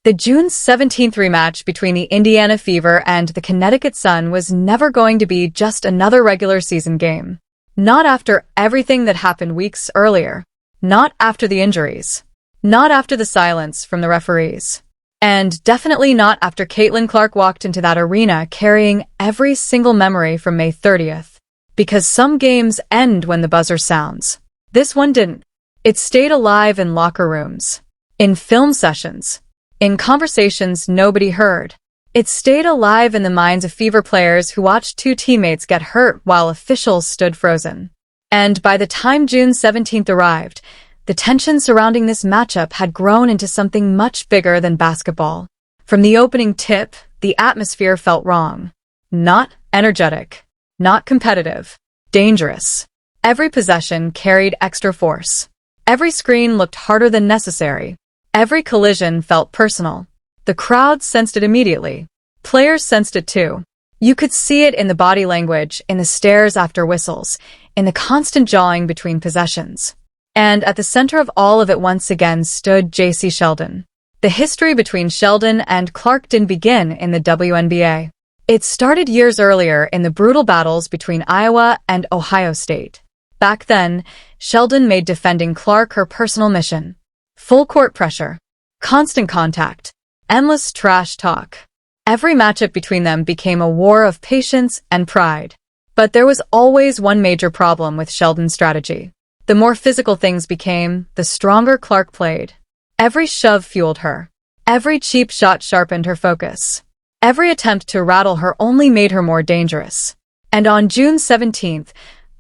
The June 17th rematch between the Indiana Fever and the Connecticut Sun was never going to be just another regular season game. Not after everything that happened weeks earlier. Not after the injuries. Not after the silence from the referees. And definitely not after Caitlin Clark walked into that arena carrying every single memory from May 30th. Because some games end when the buzzer sounds. This one didn't. It stayed alive in locker rooms. In film sessions. In conversations nobody heard. It stayed alive in the minds of Fever players who watched two teammates get hurt while officials stood frozen. And by the time June 17th arrived, the tension surrounding this matchup had grown into something much bigger than basketball. From the opening tip, the atmosphere felt wrong. Not energetic. Not competitive. Dangerous. Every possession carried extra force. Every screen looked harder than necessary. Every collision felt personal. The crowd sensed it immediately. Players sensed it too. You could see it in the body language, in the stares after whistles, in the constant jawing between possessions. And at the center of all of it once again stood Jacy Sheldon. The history between Sheldon and Clark didn't begin in the WNBA. It started years earlier in the brutal battles between Iowa and Ohio State. Back then, Sheldon made defending Clark her personal mission. Full court pressure. Constant contact. Endless trash talk. Every matchup between them became a war of patience and pride. But there was always one major problem with Sheldon's strategy. The more physical things became, the stronger Clark played. Every shove fueled her. Every cheap shot sharpened her focus. Every attempt to rattle her only made her more dangerous. And on June 17th,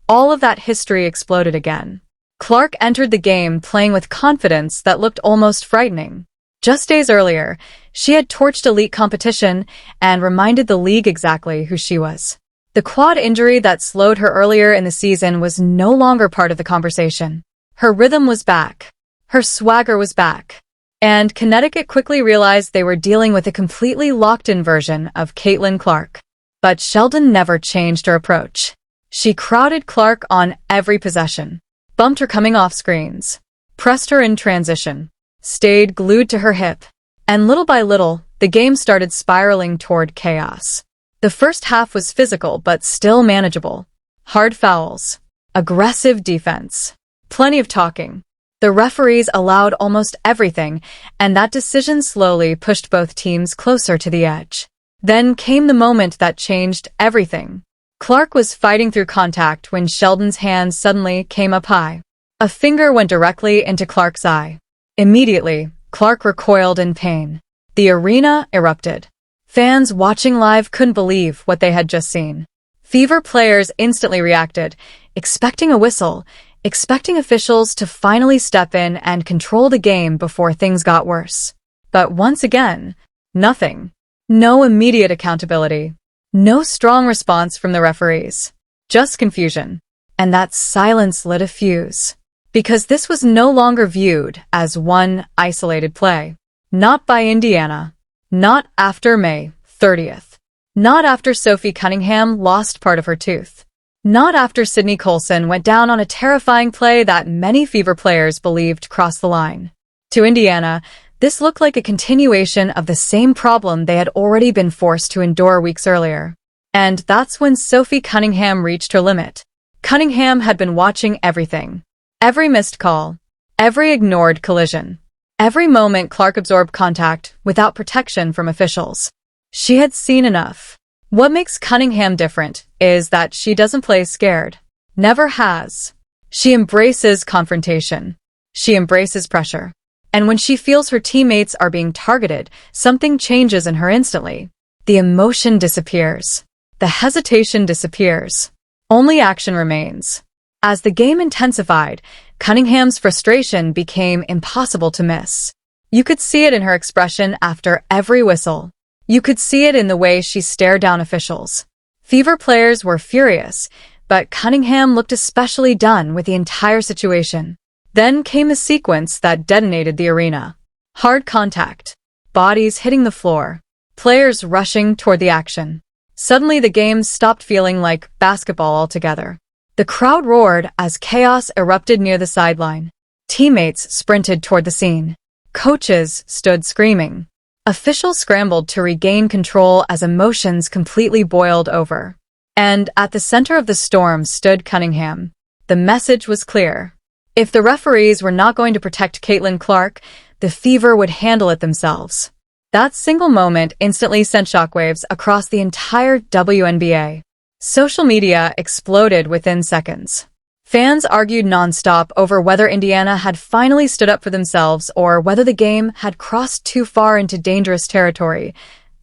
all of that history exploded again. Clark entered the game playing with confidence that looked almost frightening. Just days earlier, she had torched elite competition and reminded the league exactly who she was. The quad injury that slowed her earlier in the season was no longer part of the conversation. Her rhythm was back. Her swagger was back. And Connecticut quickly realized they were dealing with a completely locked-in version of Caitlin Clark. But Sheldon never changed her approach. She crowded Clark on every possession, bumped her coming off screens, pressed her in transition, stayed glued to her hip. And little by little, the game started spiraling toward chaos. The first half was physical but still manageable. Hard fouls. Aggressive defense. Plenty of talking. The referees allowed almost everything, and that decision slowly pushed both teams closer to the edge. Then came the moment that changed everything. Clark was fighting through contact when Sheldon's hand suddenly came up high. A finger went directly into Clark's eye. Immediately, Clark recoiled in pain. The arena erupted. Fans watching live couldn't believe what they had just seen. Fever players instantly reacted, expecting a whistle, expecting officials to finally step in and control the game before things got worse. But once again, nothing. No immediate accountability. No strong response from the referees. Just confusion. And that silence lit a fuse. Because this was no longer viewed as one isolated play. Not by Indiana. Not after May 30th. Not after Sophie Cunningham lost part of her tooth. Not after Sydney Colson went down on a terrifying play that many Fever players believed crossed the line. To Indiana, this looked like a continuation of the same problem they had already been forced to endure weeks earlier. And that's when Sophie Cunningham reached her limit. Cunningham had been watching everything. Every missed call. Every ignored collision. Every moment Clark absorbed contact without protection from officials. She had seen enough. What makes Cunningham different is that she doesn't play scared. Never has. She embraces confrontation. She embraces pressure. And when she feels her teammates are being targeted, something changes in her instantly. The emotion disappears. The hesitation disappears. Only action remains. As the game intensified, Cunningham's frustration became impossible to miss. You could see it in her expression after every whistle. You could see it in the way she stared down officials. Fever players were furious, but Cunningham looked especially done with the entire situation. Then came a sequence that detonated the arena. Hard contact. Bodies hitting the floor. Players rushing toward the action. Suddenly the game stopped feeling like basketball altogether. The crowd roared as chaos erupted near the sideline. Teammates sprinted toward the scene. Coaches stood screaming. Officials scrambled to regain control as emotions completely boiled over. And at the center of the storm stood Cunningham. The message was clear. If the referees were not going to protect Caitlin Clark, the Fever would handle it themselves. That single moment instantly sent shockwaves across the entire WNBA. Social media exploded within seconds. Fans argued nonstop over whether Indiana had finally stood up for themselves or whether the game had crossed too far into dangerous territory.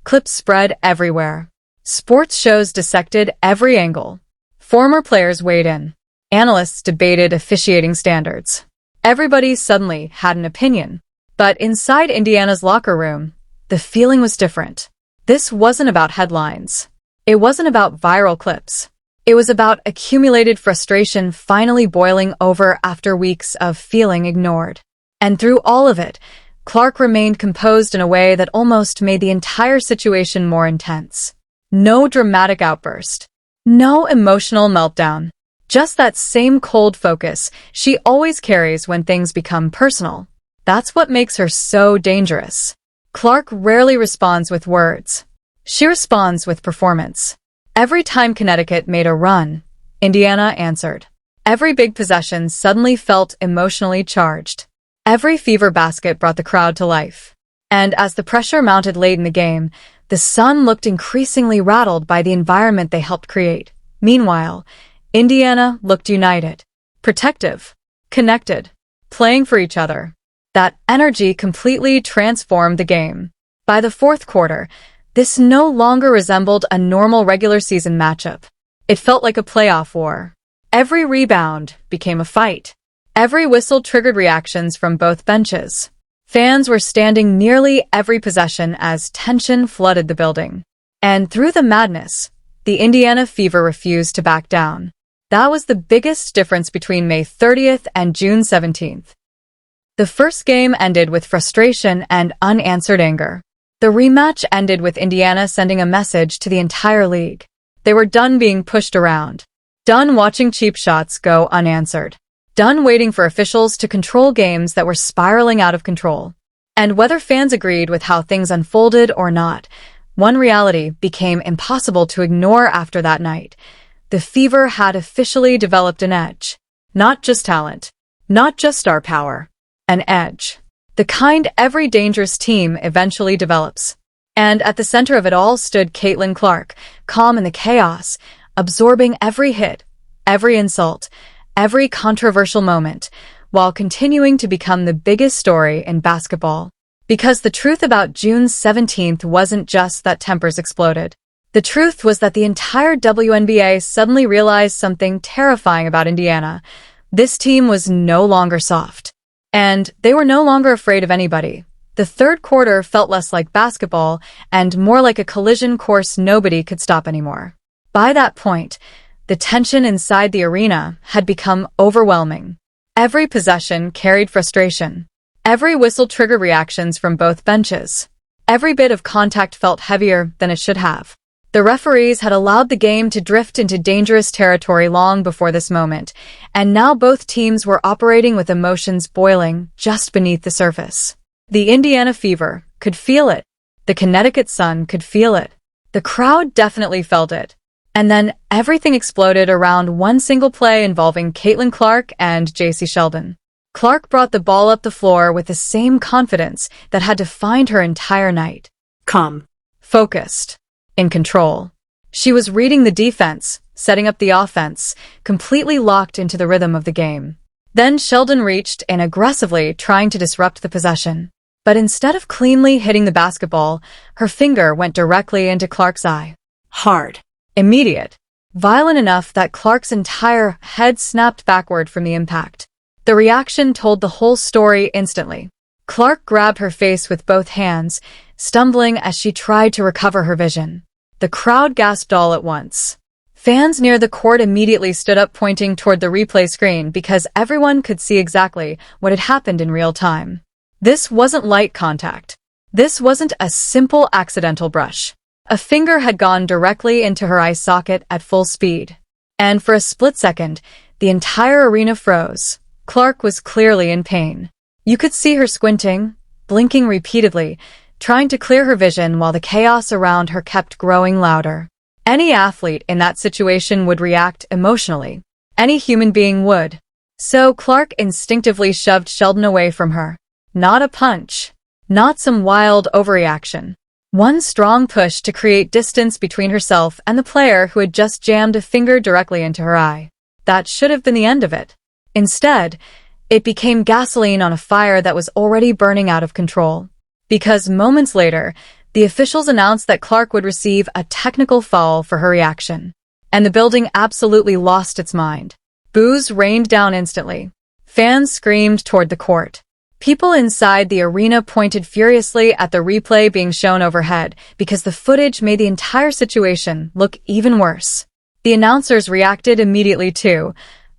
Clips spread everywhere. Sports shows dissected every angle. Former players weighed in. Analysts debated officiating standards. Everybody suddenly had an opinion. But inside Indiana's locker room, the feeling was different. This wasn't about headlines. It wasn't about viral clips. It was about accumulated frustration finally boiling over after weeks of feeling ignored. And through all of it, Clark remained composed in a way that almost made the entire situation more intense. No dramatic outburst. No emotional meltdown. Just that same cold focus she always carries when things become personal. That's what makes her so dangerous. Clark rarely responds with words. She responds with performance. Every time Connecticut made a run, Indiana answered. Every big possession suddenly felt emotionally charged. Every Fever basket brought the crowd to life. And as the pressure mounted late in the game, the Sun looked increasingly rattled by the environment they helped create. Meanwhile, Indiana looked united, protective, connected, playing for each other. That energy completely transformed the game. By the fourth quarter, this no longer resembled a normal regular season matchup. It felt like a playoff war. Every rebound became a fight. Every whistle triggered reactions from both benches. Fans were standing nearly every possession as tension flooded the building. And through the madness, the Indiana Fever refused to back down. That was the biggest difference between May 30th and June 17th. The first game ended with frustration and unanswered anger. The rematch ended with Indiana sending a message to the entire league. They were done being pushed around. Done watching cheap shots go unanswered. Done waiting for officials to control games that were spiraling out of control. And whether fans agreed with how things unfolded or not, one reality became impossible to ignore after that night. The Fever had officially developed an edge. Not just talent. Not just star power. An edge. The kind every dangerous team eventually develops. And at the center of it all stood Caitlin Clark, calm in the chaos, absorbing every hit, every insult, every controversial moment, while continuing to become the biggest story in basketball. Because the truth about June 17th wasn't just that tempers exploded. The truth was that the entire WNBA suddenly realized something terrifying about Indiana. This team was no longer soft. And they were no longer afraid of anybody. The third quarter felt less like basketball and more like a collision course nobody could stop anymore. By that point, the tension inside the arena had become overwhelming. Every possession carried frustration. Every whistle triggered reactions from both benches. Every bit of contact felt heavier than it should have. The referees had allowed the game to drift into dangerous territory long before this moment, and now both teams were operating with emotions boiling just beneath the surface. The Indiana Fever could feel it. The Connecticut Sun could feel it. The crowd definitely felt it. And then everything exploded around one single play involving Caitlin Clark and Jacy Sheldon. Clark brought the ball up the floor with the same confidence that had defined her entire night. Calm. Focused. In control. She was reading the defense, setting up the offense, completely locked into the rhythm of the game. Then Sheldon reached in aggressively, trying to disrupt the possession. But instead of cleanly hitting the basketball, her finger went directly into Clark's eye. Hard. Immediate. Violent enough that Clark's entire head snapped backward from the impact. The reaction told the whole story instantly. Clark grabbed her face with both hands, stumbling as she tried to recover her vision. The crowd gasped all at once. Fans near the court immediately stood up pointing toward the replay screen because everyone could see exactly what had happened in real time. This wasn't light contact. This wasn't a simple accidental brush. A finger had gone directly into her eye socket at full speed. And for a split second, the entire arena froze. Clark was clearly in pain. You could see her squinting, blinking repeatedly, trying to clear her vision while the chaos around her kept growing louder. Any athlete in that situation would react emotionally. Any human being would. So Clark instinctively shoved Sheldon away from her. Not a punch. Not some wild overreaction. One strong push to create distance between herself and the player who had just jammed a finger directly into her eye. That should have been the end of it. Instead, it became gasoline on a fire that was already burning out of control. Because moments later, the officials announced that Clark would receive a technical foul for her reaction. And the building absolutely lost its mind. Boos rained down instantly. Fans screamed toward the court. People inside the arena pointed furiously at the replay being shown overhead because the footage made the entire situation look even worse. The announcers reacted immediately too,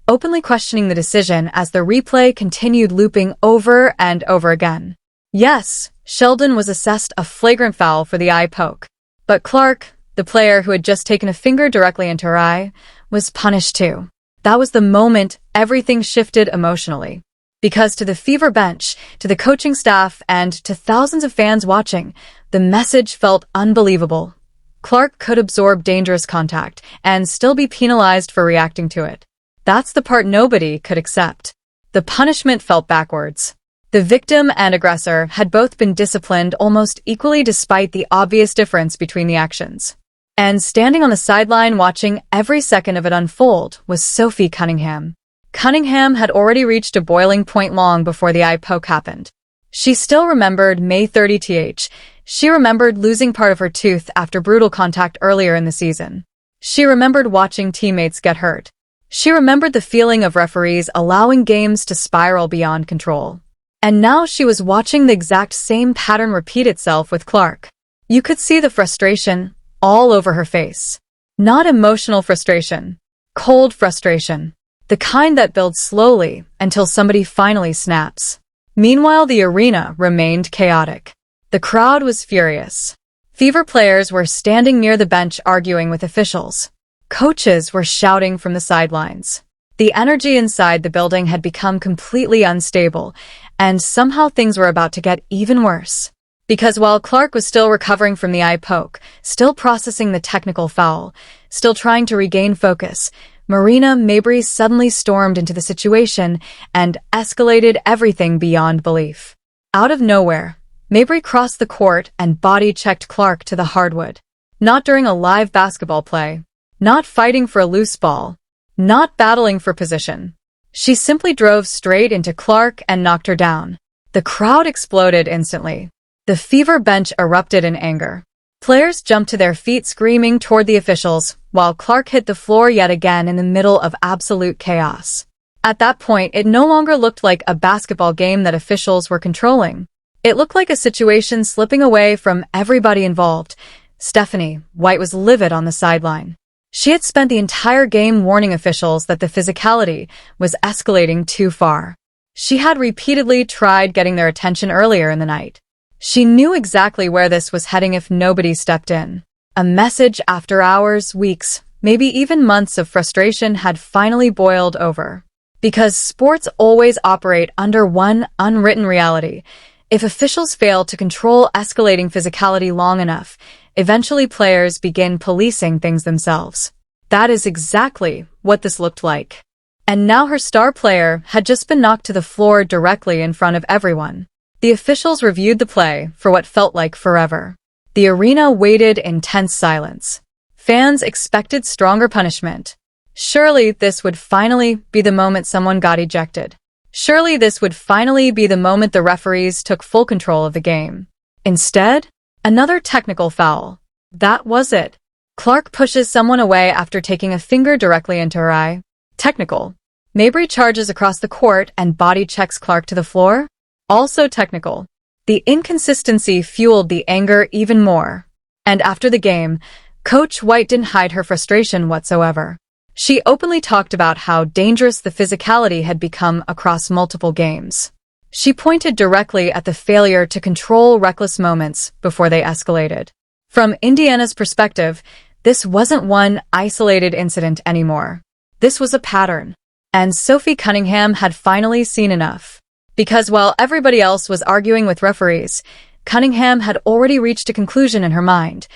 openly questioning the decision as the replay continued looping over and over again. Yes, Sheldon was assessed a flagrant foul for the eye poke. But Clark, the player who had just taken a finger directly into her eye, was punished too. That was the moment everything shifted emotionally. Because to the Fever bench, to the coaching staff, and to thousands of fans watching, the message felt unbelievable. Clark could absorb dangerous contact and still be penalized for reacting to it. That's the part nobody could accept. The punishment felt backwards. The victim and aggressor had both been disciplined almost equally despite the obvious difference between the actions. And standing on the sideline watching every second of it unfold was Sophie Cunningham. Cunningham had already reached a boiling point long before the eye poke happened. She still remembered May 30th. She remembered losing part of her tooth after brutal contact earlier in the season. She remembered watching teammates get hurt. She remembered the feeling of referees allowing games to spiral beyond control. And now she was watching the exact same pattern repeat itself with Clark. You could see the frustration all over her face. Not emotional frustration. Cold frustration. The kind that builds slowly until somebody finally snaps. Meanwhile, the arena remained chaotic. The crowd was furious. Fever players were standing near the bench arguing with officials. Coaches were shouting from the sidelines. The energy inside the building had become completely unstable, and somehow things were about to get even worse. Because while Clark was still recovering from the eye poke, still processing the technical foul, still trying to regain focus, Marina Mabrey suddenly stormed into the situation and escalated everything beyond belief. Out of nowhere, Mabrey crossed the court and body-checked Clark to the hardwood. Not during a live basketball play. Not fighting for a loose ball. Not battling for position. She simply drove straight into Clark and knocked her down. The crowd exploded instantly. The Fever bench erupted in anger. Players jumped to their feet screaming toward the officials, while Clark hit the floor yet again in the middle of absolute chaos. At that point, it no longer looked like a basketball game that officials were controlling. It looked like a situation slipping away from everybody involved. Stephanie White was livid on the sideline. She had spent the entire game warning officials that the physicality was escalating too far. She had repeatedly tried getting their attention earlier in the night. She knew exactly where this was heading if nobody stepped in. A message after hours, weeks, maybe even months of frustration had finally boiled over. Because sports always operate under one unwritten reality. If officials fail to control escalating physicality long enough, eventually players begin policing things themselves. That is exactly what this looked like. And now her star player had just been knocked to the floor directly in front of everyone. The officials reviewed the play for what felt like forever. The arena waited in tense silence. Fans expected stronger punishment. Surely this would finally be the moment someone got ejected. Surely this would finally be the moment the referees took full control of the game. Instead, another technical foul. That was it. Clark pushes someone away after taking a finger directly into her eye. Technical. Mabrey charges across the court and body checks Clark to the floor. Also technical. The inconsistency fueled the anger even more. And after the game, Coach White didn't hide her frustration whatsoever. She openly talked about how dangerous the physicality had become across multiple games. She pointed directly at the failure to control reckless moments before they escalated. From Indiana's perspective, this wasn't one isolated incident anymore. This was a pattern. And Sophie Cunningham had finally seen enough. Because while everybody else was arguing with referees, Cunningham had already reached a conclusion in her mind.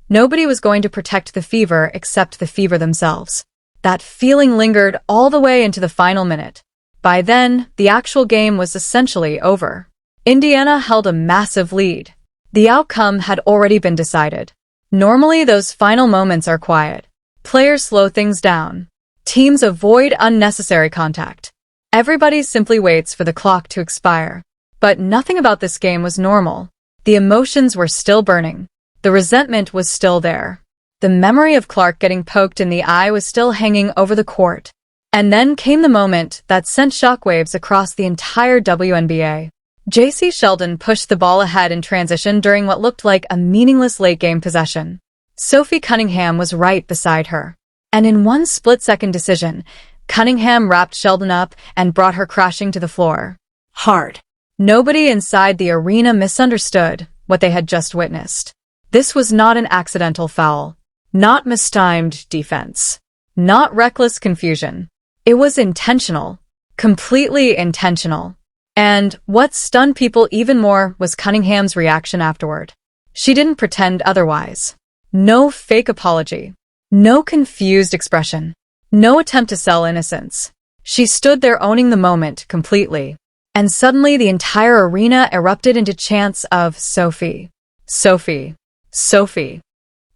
Nobody was going to protect the Fever except the Fever themselves. That feeling lingered all the way into the final minute. By then, the actual game was essentially over. Indiana held a massive lead. The outcome had already been decided. Normally, those final moments are quiet. Players slow things down. Teams avoid unnecessary contact. Everybody simply waits for the clock to expire. But nothing about this game was normal. The emotions were still burning. The resentment was still there. The memory of Clark getting poked in the eye was still hanging over the court. And then came the moment that sent shockwaves across the entire WNBA. Jacy Sheldon pushed the ball ahead in transition during what looked like a meaningless late-game possession. Sophie Cunningham was right beside her. And in one split-second decision, Cunningham wrapped Sheldon up and brought her crashing to the floor. Hard. Nobody inside the arena misunderstood what they had just witnessed. This was not an accidental foul, not mistimed defense, not reckless confusion. It was intentional, completely intentional. And what stunned people even more was Cunningham's reaction afterward. She didn't pretend otherwise. No fake apology. No confused expression. No attempt to sell innocence. She stood there owning the moment completely. And suddenly the entire arena erupted into chants of Sophie, Sophie, Sophie.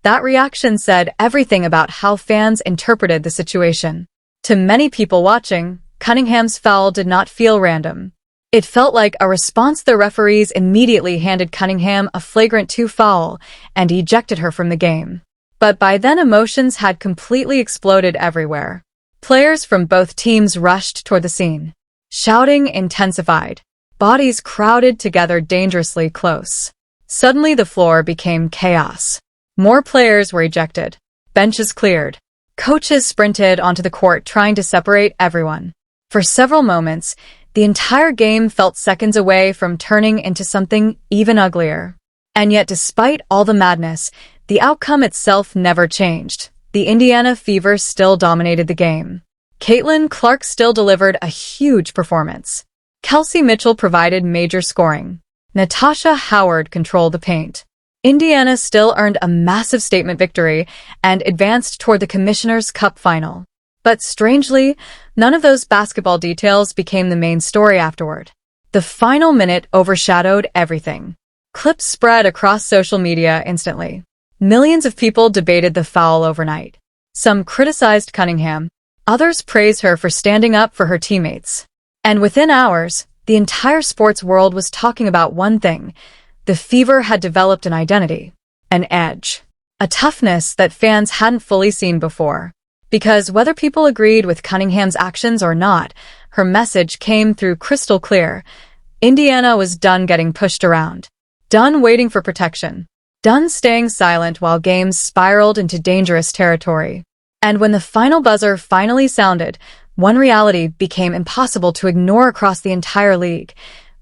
That reaction said everything about how fans interpreted the situation. To many people watching, Cunningham's foul did not feel random. It felt like a response. The referees immediately handed Cunningham a flagrant 2 foul and ejected her from the game. But by then emotions had completely exploded everywhere. Players from both teams rushed toward the scene. Shouting intensified. Bodies crowded together dangerously close. Suddenly the floor became chaos. More players were ejected. Benches cleared. Coaches sprinted onto the court trying to separate everyone. For several moments, the entire game felt seconds away from turning into something even uglier. And yet despite all the madness, the outcome itself never changed. The Indiana Fever still dominated the game. Caitlin Clark still delivered a huge performance. Kelsey Mitchell provided major scoring. Natasha Howard controlled the paint. Indiana still earned a massive statement victory and advanced toward the Commissioner's Cup final. But strangely, none of those basketball details became the main story afterward. The final minute overshadowed everything. Clips spread across social media instantly. Millions of people debated the foul overnight. Some criticized Cunningham. Others praised her for standing up for her teammates. And within hours, the entire sports world was talking about one thing. The Fever had developed an identity, an edge, a toughness that fans hadn't fully seen before. Because whether people agreed with Cunningham's actions or not, her message came through crystal clear. Indiana was done getting pushed around, done waiting for protection, done staying silent while games spiraled into dangerous territory. And when the final buzzer finally sounded, one reality became impossible to ignore across the entire league.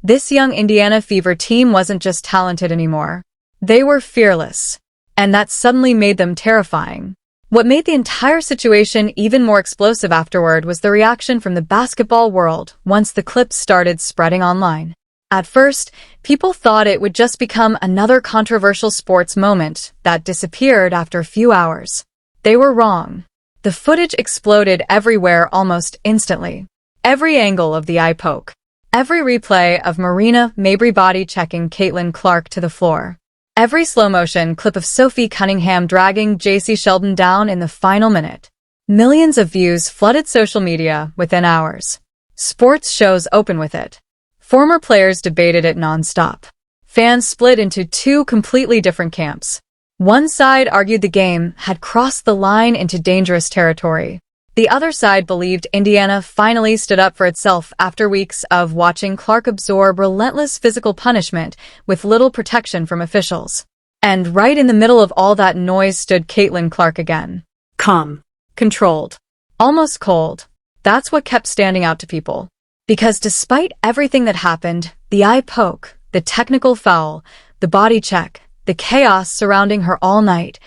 This young Indiana Fever team wasn't just talented anymore. They were fearless. And that suddenly made them terrifying. What made the entire situation even more explosive afterward was the reaction from the basketball world once the clips started spreading online. At first, people thought it would just become another controversial sports moment that disappeared after a few hours. They were wrong. The footage exploded everywhere almost instantly. Every angle of the eye poke. Every replay of Marina Mabrey body checking Caitlin Clark to the floor. Every slow-motion clip of Sophie Cunningham dragging Jacy Sheldon down in the final minute. Millions of views flooded social media within hours. Sports shows open with it. Former players debated it nonstop. Fans split into 2 completely different camps. One side argued the game had crossed the line into dangerous territory. The other side believed Indiana finally stood up for itself after weeks of watching Clark absorb relentless physical punishment with little protection from officials. And right in the middle of all that noise stood Caitlin Clark again. Calm. Controlled. Almost cold. That's what kept standing out to people. Because despite everything that happened, the eye poke, the technical foul, the body check, the chaos surrounding her all night,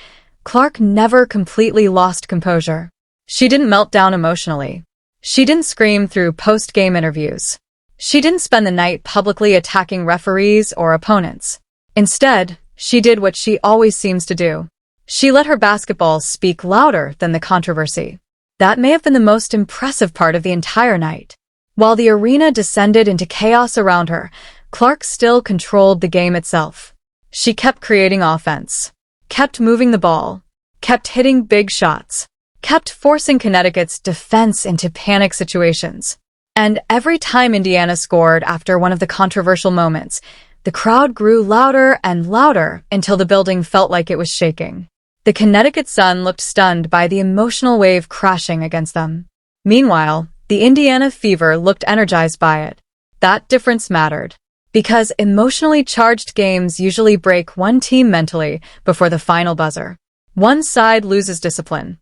Clark never completely lost composure. She didn't melt down emotionally. She didn't scream through post-game interviews. She didn't spend the night publicly attacking referees or opponents. Instead, she did what she always seems to do. She let her basketball speak louder than the controversy. That may have been the most impressive part of the entire night. While the arena descended into chaos around her, Clark still controlled the game itself. She kept creating offense, kept moving the ball, kept hitting big shots, kept forcing Connecticut's defense into panic situations. And every time Indiana scored after one of the controversial moments, the crowd grew louder and louder until the building felt like it was shaking. The Connecticut Sun looked stunned by the emotional wave crashing against them. Meanwhile, the Indiana Fever looked energized by it. That difference mattered, because emotionally charged games usually break one team mentally before the final buzzer. One side loses discipline,